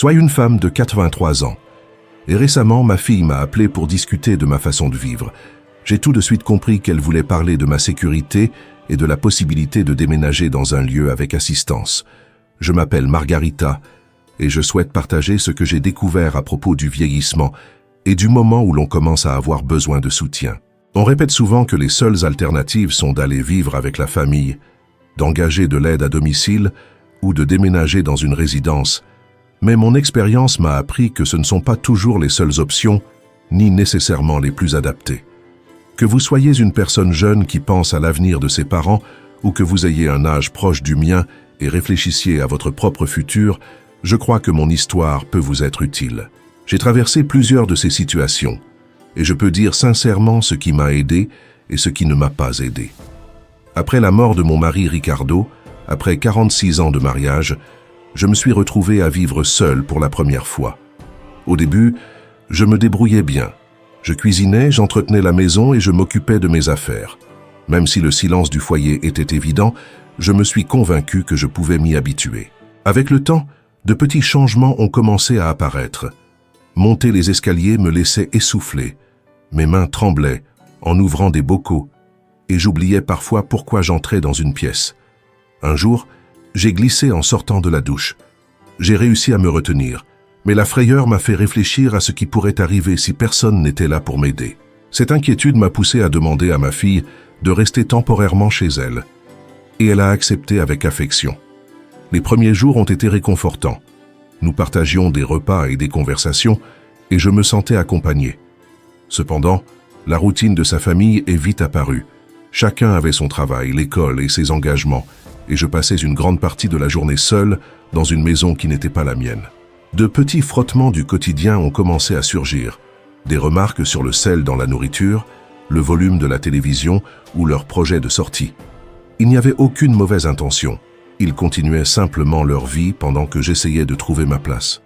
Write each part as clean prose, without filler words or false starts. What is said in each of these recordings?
soit une femme de 83 ans. Et récemment, ma fille m'a appelé pour discuter de ma façon de vivre. J'ai tout de suite compris qu'elle voulait parler de ma sécurité et de la possibilité de déménager dans un lieu avec assistance. Je m'appelle Margarita et je souhaite partager ce que j'ai découvert à propos du vieillissement et du moment où l'on commence à avoir besoin de soutien. On répète souvent que les seules alternatives sont d'aller vivre avec la famille, d'engager de l'aide à domicile ou de déménager dans une résidence. Mais mon expérience m'a appris que ce ne sont pas toujours les seules options, ni nécessairement les plus adaptées. Que vous soyez une personne jeune qui pense à l'avenir de ses parents ou que vous ayez un âge proche du mien et réfléchissiez à votre propre futur, je crois que mon histoire peut vous être utile. J'ai traversé plusieurs de ces situations et je peux dire sincèrement ce qui m'a aidé et ce qui ne m'a pas aidé. Après la mort de mon mari Ricardo, après 46 ans de mariage, je me suis retrouvé à vivre seul pour la première fois. Au début, je me débrouillais bien. Je cuisinais, j'entretenais la maison et je m'occupais de mes affaires. Même si le silence du foyer était évident, je me suis convaincu que je pouvais m'y habituer. Avec le temps, de petits changements ont commencé à apparaître. Monter les escaliers me laissait essouffler. Mes mains tremblaient en ouvrant des bocaux et j'oubliais parfois pourquoi j'entrais dans une pièce. Un jour, j'ai glissé en sortant de la douche. J'ai réussi à me retenir, mais la frayeur m'a fait réfléchir à ce qui pourrait arriver si personne n'était là pour m'aider. Cette inquiétude m'a poussé à demander à ma fille de rester temporairement chez elle. Et elle a accepté avec affection. Les premiers jours ont été réconfortants. Nous partagions des repas et des conversations, et je me sentais accompagné. Cependant, la routine de sa famille est vite apparue. Chacun avait son travail, l'école et ses engagements, et je passais une grande partie de la journée seul dans une maison qui n'était pas la mienne. De petits frottements du quotidien ont commencé à surgir. Des remarques sur le sel dans la nourriture, le volume de la télévision ou leur projet de sortie. Il n'y avait aucune mauvaise intention. Ils continuaient simplement leur vie pendant que j'essayais de trouver ma place.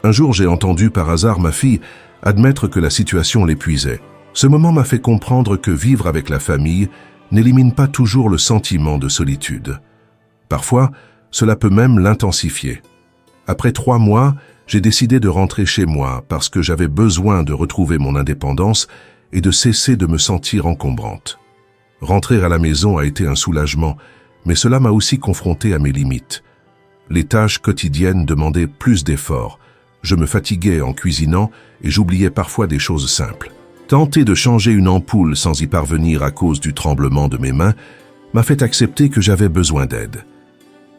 Un jour, j'ai entendu par hasard ma fille admettre que la situation l'épuisait. Ce moment m'a fait comprendre que vivre avec la famille n'élimine pas toujours le sentiment de solitude. Parfois, cela peut même l'intensifier. Après 3 mois, j'ai décidé de rentrer chez moi parce que j'avais besoin de retrouver mon indépendance et de cesser de me sentir encombrante. Rentrer à la maison a été un soulagement, mais cela m'a aussi confronté à mes limites. Les tâches quotidiennes demandaient plus d'efforts. Je me fatiguais en cuisinant et j'oubliais parfois des choses simples. Tenter de changer une ampoule sans y parvenir à cause du tremblement de mes mains m'a fait accepter que j'avais besoin d'aide.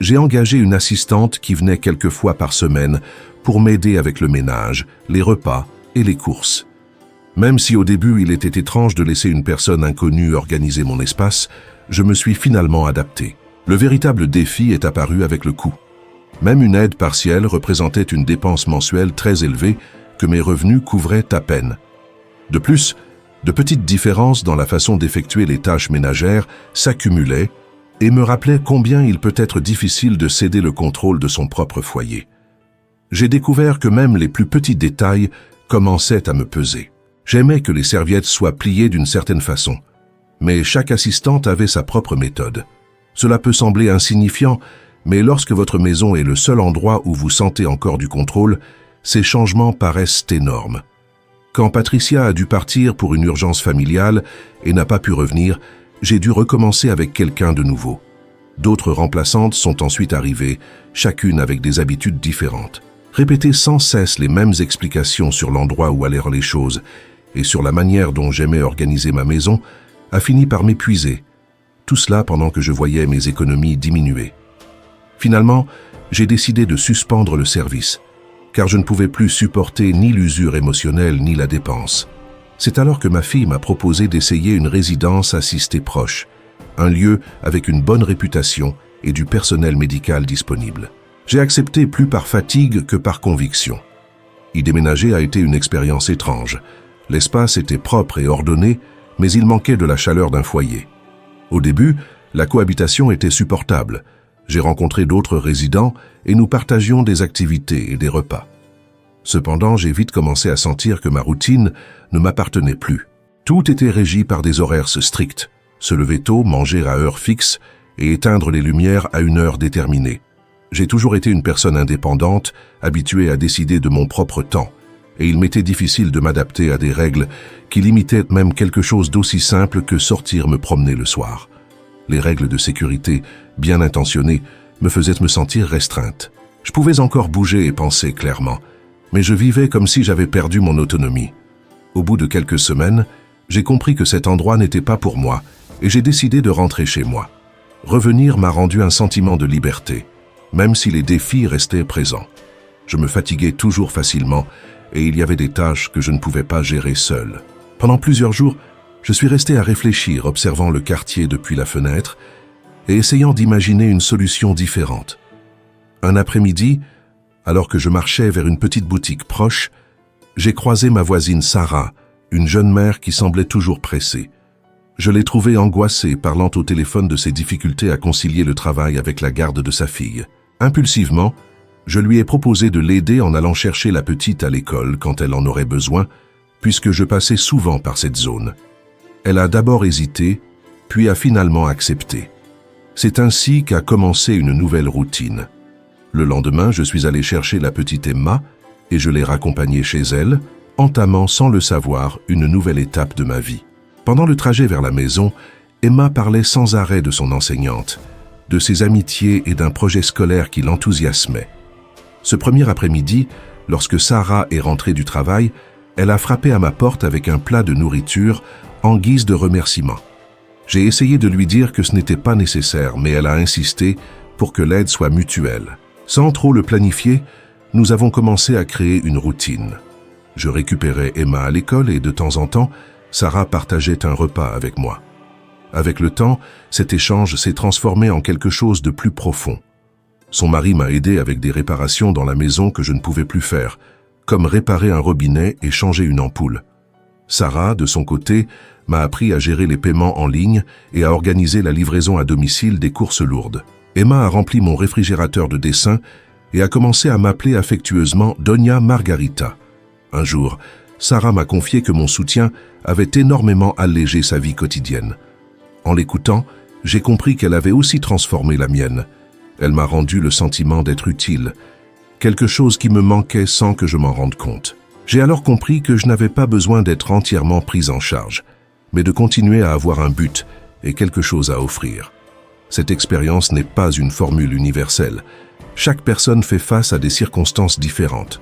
J'ai engagé une assistante qui venait quelques fois par semaine pour m'aider avec le ménage, les repas et les courses. Même si au début il était étrange de laisser une personne inconnue organiser mon espace, je me suis finalement adapté. Le véritable défi est apparu avec le coût. Même une aide partielle représentait une dépense mensuelle très élevée que mes revenus couvraient à peine. De plus, de petites différences dans la façon d'effectuer les tâches ménagères s'accumulaient et me rappelaient combien il peut être difficile de céder le contrôle de son propre foyer. J'ai découvert que même les plus petits détails commençaient à me peser. J'aimais que les serviettes soient pliées d'une certaine façon, mais chaque assistante avait sa propre méthode. Cela peut sembler insignifiant, mais lorsque votre maison est le seul endroit où vous sentez encore du contrôle, ces changements paraissent énormes. Quand Patricia a dû partir pour une urgence familiale et n'a pas pu revenir, j'ai dû recommencer avec quelqu'un de nouveau. D'autres remplaçantes sont ensuite arrivées, chacune avec des habitudes différentes. Répéter sans cesse les mêmes explications sur l'endroit où allèrent les choses et sur la manière dont j'aimais organiser ma maison a fini par m'épuiser. Tout cela pendant que je voyais mes économies diminuer. Finalement, j'ai décidé de suspendre le service, car je ne pouvais plus supporter ni l'usure émotionnelle ni la dépense. C'est alors que ma fille m'a proposé d'essayer une résidence assistée proche, un lieu avec une bonne réputation et du personnel médical disponible. J'ai accepté plus par fatigue que par conviction. Y déménager a été une expérience étrange. L'espace était propre et ordonné, mais il manquait de la chaleur d'un foyer. Au début, la cohabitation était supportable. J'ai rencontré d'autres résidents et nous partagions des activités et des repas. Cependant, j'ai vite commencé à sentir que ma routine ne m'appartenait plus. Tout était régi par des horaires stricts. Se lever tôt, manger à heure fixe et éteindre les lumières à une heure déterminée. J'ai toujours été une personne indépendante, habituée à décider de mon propre temps, et il m'était difficile de m'adapter à des règles qui limitaient même quelque chose d'aussi simple que sortir me promener le soir. Les règles de sécurité, bien intentionnées, me faisaient me sentir restreinte. Je pouvais encore bouger et penser clairement, mais je vivais comme si j'avais perdu mon autonomie. Au bout de quelques semaines, j'ai compris que cet endroit n'était pas pour moi et j'ai décidé de rentrer chez moi. Revenir m'a rendu un sentiment de liberté, même si les défis restaient présents. Je me fatiguais toujours facilement et il y avait des tâches que je ne pouvais pas gérer seul. Pendant plusieurs jours, je suis resté à réfléchir, observant le quartier depuis la fenêtre et essayant d'imaginer une solution différente. Un après-midi, alors que je marchais vers une petite boutique proche, j'ai croisé ma voisine Sarah, une jeune mère qui semblait toujours pressée. Je l'ai trouvée angoissée, parlant au téléphone de ses difficultés à concilier le travail avec la garde de sa fille. Impulsivement, je lui ai proposé de l'aider en allant chercher la petite à l'école quand elle en aurait besoin, puisque je passais souvent par cette zone. Elle a d'abord hésité, puis a finalement accepté. C'est ainsi qu'a commencé une nouvelle routine. Le lendemain, je suis allé chercher la petite Emma et je l'ai raccompagnée chez elle, entamant sans le savoir une nouvelle étape de ma vie. Pendant le trajet vers la maison, Emma parlait sans arrêt de son enseignante, de ses amitiés et d'un projet scolaire qui l'enthousiasmait. Ce premier après-midi, lorsque Sarah est rentrée du travail, elle a frappé à ma porte avec un plat de nourriture en guise de remerciement. J'ai essayé de lui dire que ce n'était pas nécessaire, mais elle a insisté pour que l'aide soit mutuelle. Sans trop le planifier, nous avons commencé à créer une routine. Je récupérais Emma à l'école et de temps en temps, Sarah partageait un repas avec moi. Avec le temps, cet échange s'est transformé en quelque chose de plus profond. Son mari m'a aidé avec des réparations dans la maison que je ne pouvais plus faire, comme réparer un robinet et changer une ampoule. Sarah, de son côté, m'a appris à gérer les paiements en ligne et à organiser la livraison à domicile des courses lourdes. Emma a rempli mon réfrigérateur de dessins et a commencé à m'appeler affectueusement Doña Margarita. Un jour, Sarah m'a confié que mon soutien avait énormément allégé sa vie quotidienne. En l'écoutant, j'ai compris qu'elle avait aussi transformé la mienne. Elle m'a rendu le sentiment d'être utile, quelque chose qui me manquait sans que je m'en rende compte. J'ai alors compris que je n'avais pas besoin d'être entièrement prise en charge, mais de continuer à avoir un but et quelque chose à offrir. Cette expérience n'est pas une formule universelle. Chaque personne fait face à des circonstances différentes.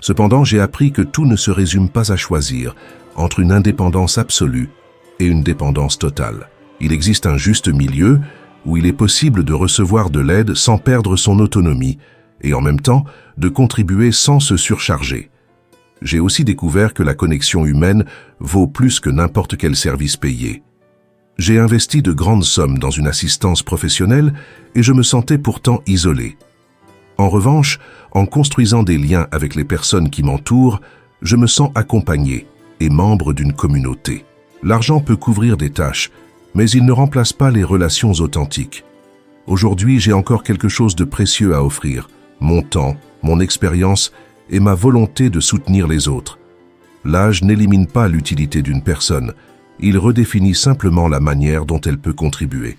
Cependant, j'ai appris que tout ne se résume pas à choisir entre une indépendance absolue et une dépendance totale. Il existe un juste milieu où il est possible de recevoir de l'aide sans perdre son autonomie et en même temps de contribuer sans se surcharger. J'ai aussi découvert que la connexion humaine vaut plus que n'importe quel service payé. J'ai investi de grandes sommes dans une assistance professionnelle et je me sentais pourtant isolé. En revanche, en construisant des liens avec les personnes qui m'entourent, je me sens accompagné et membre d'une communauté. L'argent peut couvrir des tâches, mais il ne remplace pas les relations authentiques. Aujourd'hui, j'ai encore quelque chose de précieux à offrir, mon temps, mon expérience et ma volonté de soutenir les autres. L'âge n'élimine pas l'utilité d'une personne, il redéfinit simplement la manière dont elle peut contribuer.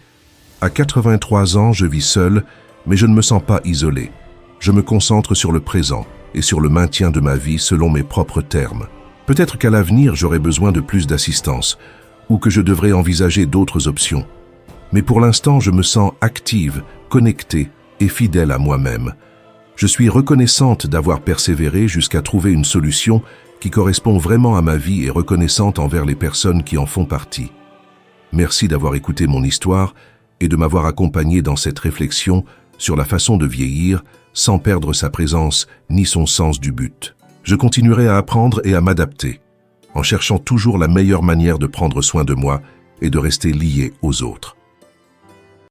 À 83 ans, je vis seul, mais je ne me sens pas isolé. Je me concentre sur le présent et sur le maintien de ma vie selon mes propres termes. Peut-être qu'à l'avenir, j'aurai besoin de plus d'assistance ou que je devrais envisager d'autres options. Mais pour l'instant, je me sens active, connectée et fidèle à moi-même. Je suis reconnaissante d'avoir persévéré jusqu'à trouver une solution qui correspond vraiment à ma vie et reconnaissante envers les personnes qui en font partie. Merci d'avoir écouté mon histoire et de m'avoir accompagné dans cette réflexion sur la façon de vieillir sans perdre sa présence ni son sens du but. Je continuerai à apprendre et à m'adapter, en cherchant toujours la meilleure manière de prendre soin de moi et de rester lié aux autres.